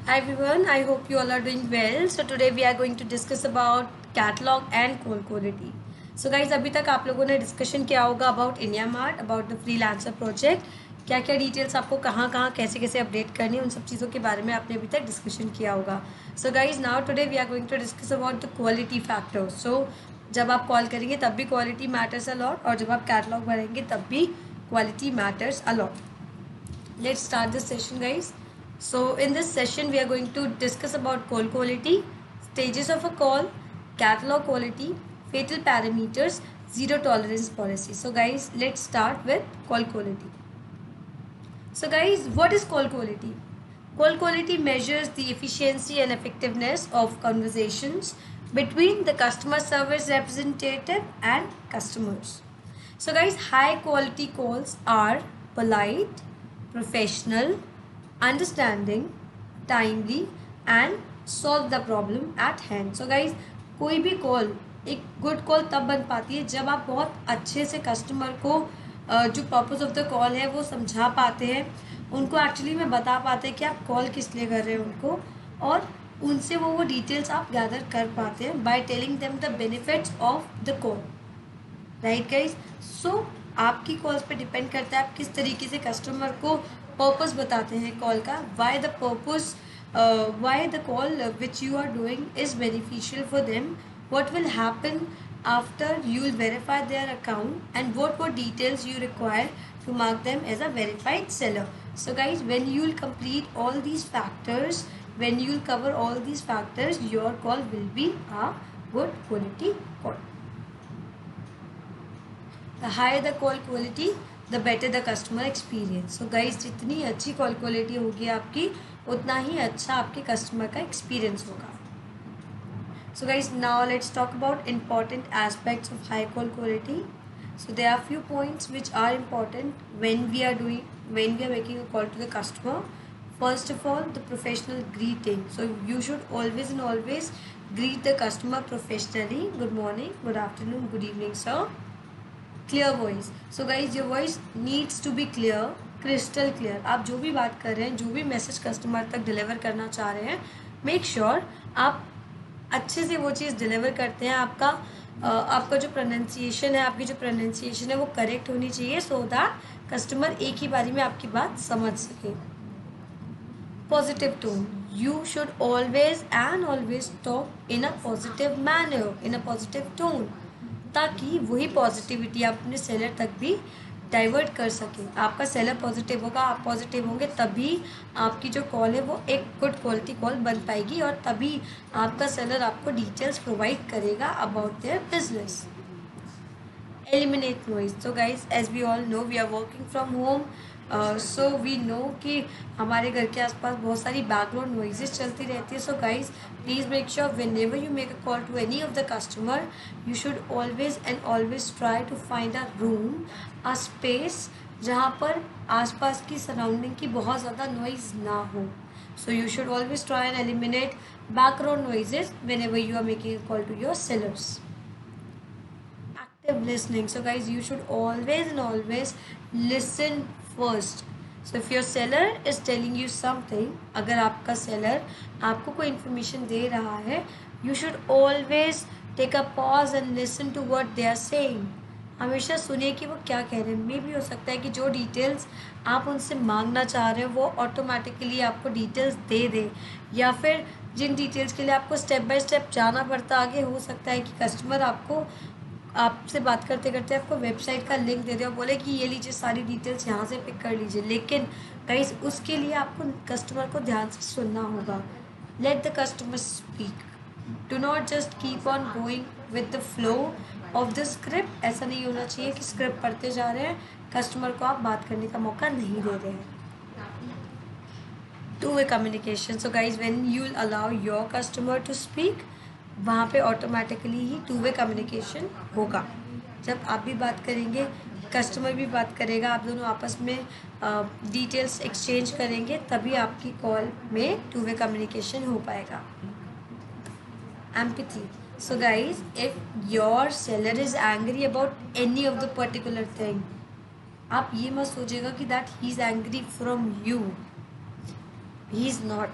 Hi everyone, I hope you all are doing well. So today we are going to discuss about catalog and call quality. So guys, अभी तक आप लोगों ने discussion किया होगा about India mart, about the freelancer project, क्या क्या details आपको कहाँ कहाँ कैसे कैसे अपडेट करनी है, उन सब चीज़ों के बारे में आपने अभी तक डिस्कशन किया होगा. So guys now today we are going to discuss about the quality factors. So जब आप कॉल करेंगे तब भी क्वालिटी मैटर्स अलॉट, और जब आप कैटलॉग भरेंगे तब भी quality matters a lot. Let's start this session, guys. So in this session we are going to discuss about call quality, stages of a call, catalog quality, fatal parameters, zero tolerance policy. So guys, let's start with call quality. So guys, what is call quality? Call quality measures the efficiency and effectiveness of conversations between the customer service representative and customers. So guys, high quality calls are polite, professional, understanding, timely and solve the problem at hand. So guys, कोई भी call एक good call तब बन पाती है जब आप बहुत अच्छे से कस्टमर को जो पर्पस ऑफ द कॉल है वो समझा पाते हैं, उनको एक्चुअली में बता पाते हैं कि आप कॉल किस लिए कर रहे हैं उनको, और उनसे वो डिटेल्स आप गैदर कर पाते हैं by telling them the benefits of the call. Right guys. So आपकी कॉल्स पे डिपेंड करता है आप किस तरीके से कस्टमर को पर्पस बताते हैं कॉल का, why the purpose, why the call which you are doing is beneficial for them, what will happen after you will verify their account, and what details you require to mark them as a verified seller. So guys, when you will complete all these factors, when you will cover all these factors, your call will be a good quality call. The higher the call quality, the better the customer experience. So guys, जितनी अच्छी call quality होगी आपकी, उतना ही अच्छा आपके customer का experience होगा. So guys, now let's talk about important aspects of high call quality. So there are few points which are important when we are making a call to the customer. First of all, the professional greeting. So you should always and always greet the customer professionally. Good morning, good afternoon, good evening, sir. Clear voice. So guys, your voice needs to be clear, crystal clear. आप जो भी बात कर रहे हैं, जो भी message customer तक डिलीवर करना चाह रहे हैं, मेक श्योर आप अच्छे से वो चीज़ डिलीवर करते हैं. आपका जो प्रोनाउंसिएशन है, आपकी जो प्रोनाउंसिएशन है वो करेक्ट होनी चाहिए, सो दैट कस्टमर एक ही बारी में आपकी बात समझ सके. Positive tone. You should always and always talk in a positive manner, in a positive tone, ताकि वही पॉजिटिविटी आप अपने सेलर तक भी डाइवर्ट कर सके. आपका सेलर पॉजिटिव होगा, आप पॉजिटिव होंगे, तभी आपकी जो कॉल है वो एक गुड क्वालिटी कॉल बन पाएगी, और तभी आपका सेलर आपको डिटेल्स प्रोवाइड करेगा about their business. Eliminate noise. So guys, as we all know, we are working from home, so we know कि हमारे घर के आसपास बहुत सारी बैकग्राउंड नॉइजेस चलती रहती है. So guys, please make sure whenever you make a call to any of the customer, you should always and always try to find a room, a space जहाँ पर आसपास की सराउंडिंग की बहुत ज़्यादा नॉइज़ ना हो. So you should always try and eliminate background noises whenever you are making a call to your sellers. Active listening. So guys, you should always and always listen first. So if your seller is telling you something, अगर आपका seller आपको कोई information दे रहा है, you should always take a pause and listen to what they are saying. हमेशा सुनिए कि वो क्या कह रहे हैं. मे भी हो सकता है कि जो डिटेल्स आप उनसे मांगना चाह रहे हो वो ऑटोमेटिकली आपको डिटेल्स दे दे, या फिर जिन डिटेल्स के लिए आपको स्टेप बाय स्टेप जाना पड़ता आगे, हो सकता है कि कस्टमर आपको आपसे बात करते करते आपको वेबसाइट का लिंक दे दे और बोले कि ये लीजिए सारी डिटेल्स यहाँ से पिक कर लीजिए. लेकिन गाइस, उसके लिए आपको कस्टमर को ध्यान से सुनना होगा. Let the customer speak. Do not just keep on going with the flow of the script. ऐसा नहीं होना चाहिए कि स्क्रिप्ट पढ़ते जा रहे हैं, कस्टमर को आप बात करने का मौका नहीं दे रहे हैं. Two way communication. So guys, when you will allow your customer to speak, वहाँ पे ऑटोमेटिकली ही टू वे कम्युनिकेशन होगा. जब आप भी बात करेंगे, कस्टमर भी बात करेगा, आप दोनों आपस में डिटेल्स एक्सचेंज करेंगे, तभी आपकी कॉल में टू वे कम्युनिकेशन हो पाएगा. Empathy. So guys, if your seller is angry about any of the particular thing, आप ये मत सोचेगा कि that he is angry from you. He is not.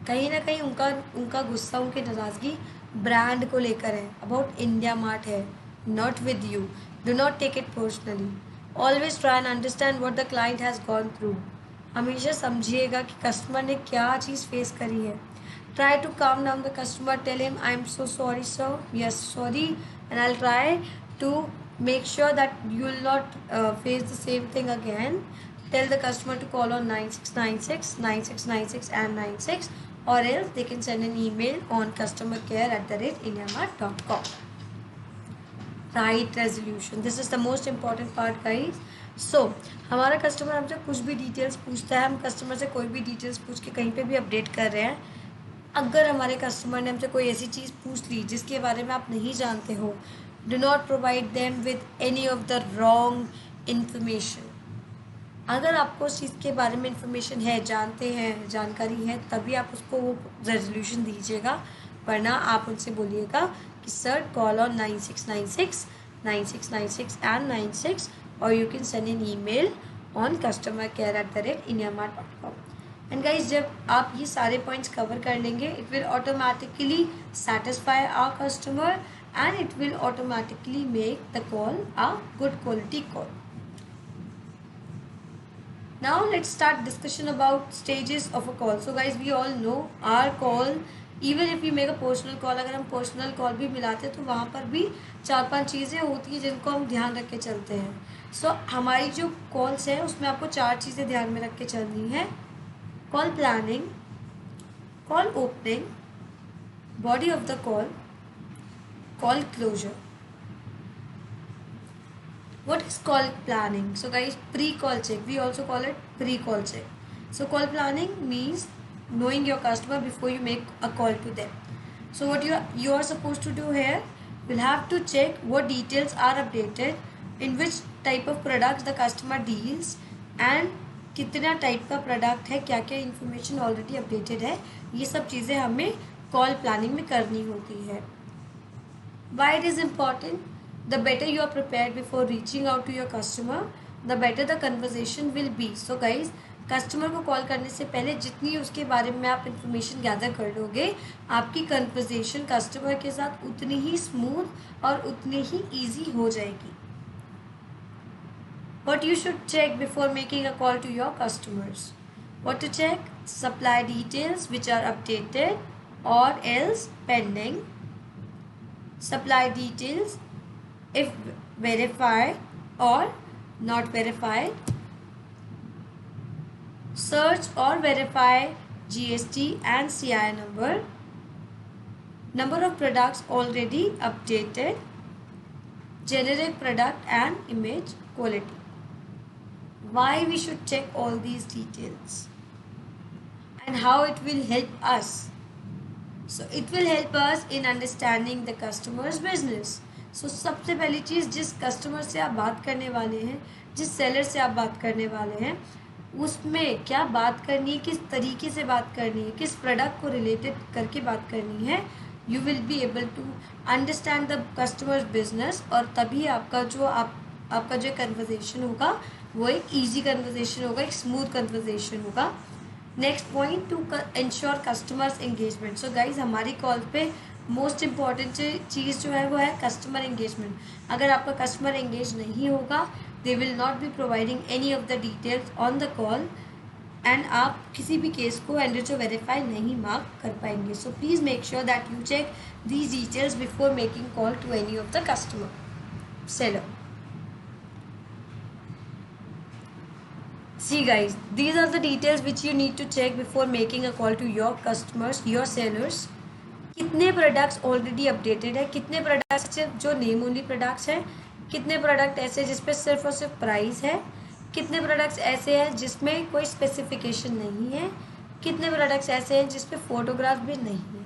कहीं ना कहीं उनका उनका गुस्सा, उनकी नाराज़गी ब्रांड को लेकर है, अबाउट इंडिया मार्ट है, not with you. Do not take it personally. Always try and understand what the client has gone through. हमेशा समझिएगा कि कस्टमर ने क्या चीज़ फेस करी है. Try to calm down the customer. Tell him, I'm so sorry, sir. Yes, sorry. And I'll try to make sure that you will not face the same thing again. Tell the customer to call on 9696, 9696 and 96, or else they can send an email on customercare@indiamart.com. Right resolution. This is the most important part, guys. So, हमारा customer हमसे कुछ भी details पूछता है, हम customer से कोई भी डिटेल्स पूछ के कहीं पे भी अपडेट कर रहे हैं. अगर हमारे कस्टमर ने हमसे कोई ऐसी चीज़ पूछ ली जिसके बारे में आप नहीं जानते हो, do not provide them with any of the wrong information. अगर आपको उस चीज़ के बारे में इंफॉर्मेशन है, जानते हैं, जानकारी है, तभी आप उसको वो रेजोल्यूशन दीजिएगा. वरना आप उनसे बोलिएगा कि सर कॉल ऑन 9696, 9696 एंड 96, और you can send an email on customercare@indiamart.com. And guys, जब आप ये सारे पॉइंट्स कवर कर लेंगे, it will automatically satisfy our customer and it will automatically make the call a good quality call. Now let's start discussion about stages of a call. So guys, we all know our call, even if we make a personal call, अगर हम personal call भी मिलाते हैं तो वहाँ पर भी 4-5 चीज़ें होती हैं जिनको हम ध्यान रख के चलते हैं. सो हमारी जो कॉल्स हैं उसमें आपको 4 चीज़ें ध्यान में रख के चलनी है. Call planning, call opening, body of the call, call closure. What is call planning? So guys, pre-call check. We also call it pre-call check. So call planning means knowing your customer before you make a call to them. So what you are supposed to do here, you'll have to check what details are updated, in which type of products the customer deals, and कितना type का product है, क्या क्या information already updated है. ये सब चीज़ें हमें कॉल प्लानिंग में करनी होती है. Why it is important? The better you are prepared before reaching out to your customer, the better the conversation will be. So guys, customer को कॉल करने से पहले जितनी उसके बारे में आप इन्फॉर्मेशन गैदर कर लोगे, आपकी कन्वर्सेशन कस्टमर के साथ उतनी ही स्मूथ और उतनी ही ईजी हो जाएगी. What you should check before making a call to your customers. What to check? Supply details which are updated or else pending. Supply details if verified or not verified. Search or verify GST and CI number. Number of products already updated. Generic product and image quality. Why we should check all these details and how it will help us? So it will help us in understanding the customer's business. So सबसे पहली चीज़, जिस customer से आप बात करने वाले हैं, जिस सेलर से आप बात करने वाले हैं, उसमें क्या बात करनी है, किस तरीके से बात करनी है, किस प्रोडक्ट को रिलेटेड करके बात करनी है. You will be able to understand the customers business, और तभी आपका जो कन्वर्जेशन होगा वो एक ईजी कन्वर्जेशन होगा, एक स्मूथ कन्वर्जेशन होगा. Next point, to ensure customers engagement. So guys, हमारी कॉल पे मोस्ट इम्पॉर्टेंट चीज़ जो है वो है कस्टमर एंगेजमेंट. अगर आपका कस्टमर एंगेज नहीं होगा, they will not be providing any of the details on the call, and आप किसी भी केस को एंडर वेरीफाई नहीं मार्क कर पाएंगे. So please make sure that you check these details before making call to any of the customer seller. See guys, these are the details which you need to check before making a call to your customers, your sellers. कितने products already updated है, कितने products सिर्फ जो name only products हैं, कितने product ऐसे जिस पे सिर्फ और सिर्फ प्राइस है, कितने प्रोडक्ट्स ऐसे हैं जिसमें कोई स्पेसिफिकेशन नहीं है, कितने प्रोडक्ट्स ऐसे हैं जिस पे फोटोग्राफ भी नहीं है.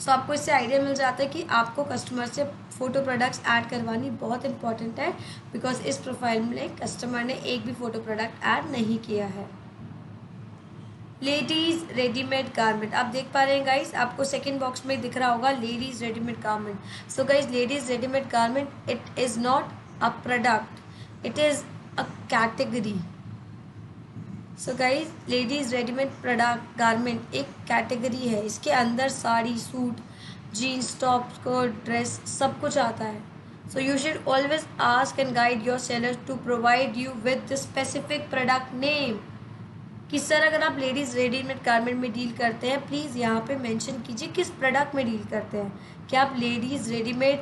सो आपको इससे आइडिया मिल जाता है कि आपको कस्टमर से फ़ोटो प्रोडक्ट्स ऐड करवानी बहुत इंपॉर्टेंट है, बिकॉज इस प्रोफाइल में कस्टमर ने एक भी फ़ोटो प्रोडक्ट ऐड नहीं किया है. लेडीज़ रेडीमेड गारमेंट, आप देख पा रहे हैं गाइस, आपको सेकंड बॉक्स में दिख रहा होगा ladies readymade garment. So guys, ladies readymade garment, it is not a product, it is a category. So guys ladies readymade product garment एक कैटेगरी है, इसके अंदर sari, suit, jeans, top, skirt, dress सब कुछ आता है. So you should always ask and guide your seller to provide you with the specific product name. कि sir अगर आप लेडीज़ रेडीमेड गारमेंट में डील करते हैं, प्लीज़ यहाँ पे मेंशन कीजिए किस प्रोडक्ट में डील करते हैं. क्या आप लेडीज़ रेडीमेड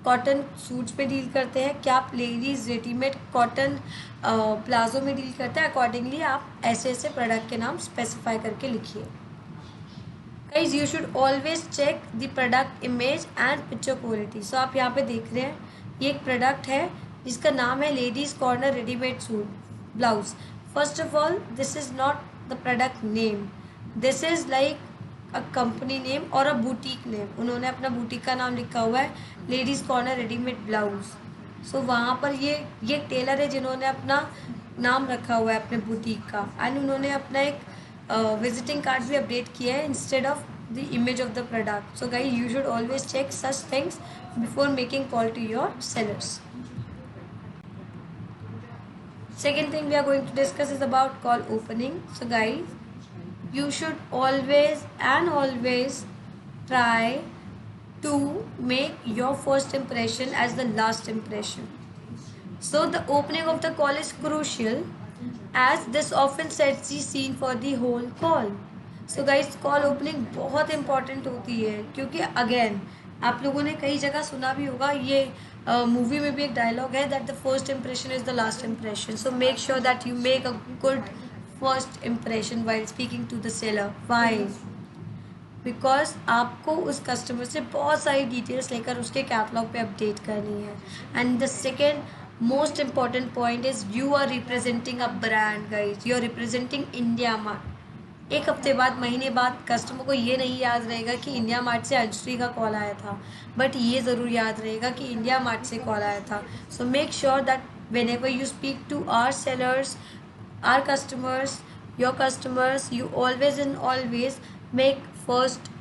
कॉटन सूट्स पे डील करते हैं, क्या आप लेडीज़ रेडीमेड कॉटन प्लाजो में डील करते हैं. अकॉर्डिंगली आप ऐसे ऐसे प्रोडक्ट के नाम स्पेसिफाई करके लिखिए. Guys you should always check the product image and picture quality. So आप यहाँ पे देख रहे हैं ये एक प्रोडक्ट है जिसका नाम है ladies corner readymade suit blouse. First of all, this is not the product name. This is like a company name or a boutique name. उन्होंने अपना boutique का नाम लिखा हुआ है लेडीज़ कॉर्नर रेडीमेड ब्लाउज. सो वहाँ पर ये टेलर है जिन्होंने अपना नाम रखा हुआ है अपने बुटीक का. एंड उन्होंने अपना एक विजिटिंग कार्ड भी अपडेट किया है instead of the image of the product. So guys you should always check such things before making call to your sellers. Second thing we are going to discuss is about call opening. So guys, you should always try to make your first impression as the last impression. So the opening of the call is crucial as this often sets the scene for the whole call. So guys, call opening बहुत important होती है क्योंकि again आप लोगों ने कई जगह सुना भी होगा, ये मूवी में भी एक डायलॉग है that the first impression is the last impression. So make sure that you make a good first impression while speaking to the seller. Why? Because आपको उस कस्टमर से बहुत सारी डिटेल्स लेकर उसके कैटलॉग पे अपडेट करनी है. And the second most important point is you are representing a brand guys. You are representing India Mart. एक हफ्ते बाद, महीने बाद कस्टमर को ये नहीं याद रहेगा कि इंडिया मार्ट से अंशुश्री का कॉल आया था, बट ये ज़रूर याद रहेगा कि इंडिया मार्ट से कॉल आया था. So make sure that whenever you speak to our sellers, our customers, your customers, you always and always make first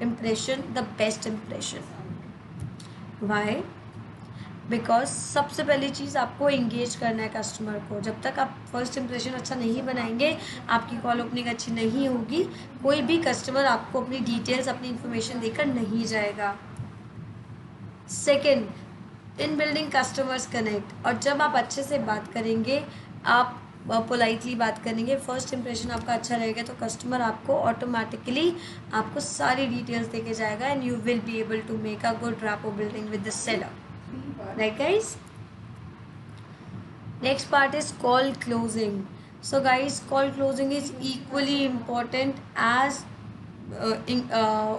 impression the best impression. Why? Because सबसे पहली चीज़ आपको इंगेज करना है customer को. जब तक आप फर्स्ट इंप्रेशन अच्छा नहीं बनाएंगे, आपकी कॉल ओपनिंग अच्छी नहीं होगी, कोई भी कस्टमर आपको अपनी डिटेल्स, अपनी इन्फॉर्मेशन देकर नहीं जाएगा. सेकेंड, इन बिल्डिंग कस्टमर्स कनेक्ट. और जब आप अच्छे से बात करेंगे, आप पोलाइटली बात करेंगे, फर्स्ट इंप्रेशन आपका अच्छा रहेगा, तो कस्टमर आपको ऑटोमेटिकली आपको सारी डिटेल्स देके जाएगा and you will be able to make a good rapport building with the seller. Right guys, next part is call closing. So guys, call closing is equally important as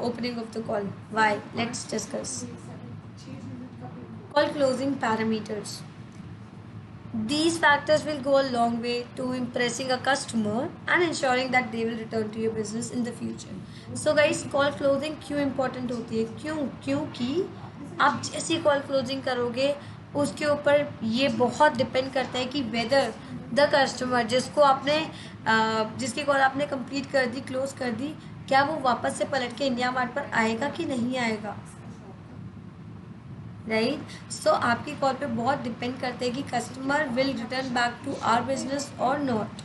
opening of the call. Why? Let's discuss. Call closing parameters. These factors will go a long way to impressing a customer and ensuring that they will return to your business in the future. So guys, call closing क्यों important होती है? क्योंकि आप जैसी call closing करोगे उसके ऊपर ये बहुत डिपेंड करता है कि वेदर द कस्टमर जिसकी कॉल आपने कंप्लीट कर दी, क्लोज कर दी, क्या वो वापस से पलट के इंडिया मार्ट पर आएगा कि नहीं आएगा. राइट. सो आपकी कॉल पे बहुत डिपेंड करता है कि customer will return back to our business और not.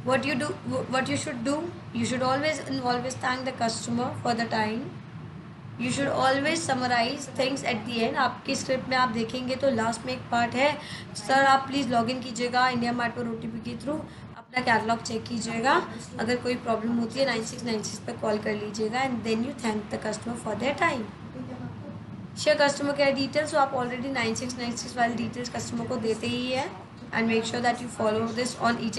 what you should do, you should always thank the customer for the time. You should always summarize things at the end. आपकी script में आप देखेंगे तो last में एक part है, sir आप प्लीज़ लॉगिन कीजिएगा इंडिया मार्ट पर OTP के थ्रू, अपना कैटलॉग चेक कीजिएगा, अगर कोई प्रॉब्लम होती है 9696 पर कॉल कर लीजिएगा and then you thank the customer for their time. Share customer care details. तो आप ऑलरेडी 9696 वाली डिटेल्स कस्टमर को देते ही है and make sure that you follow this on each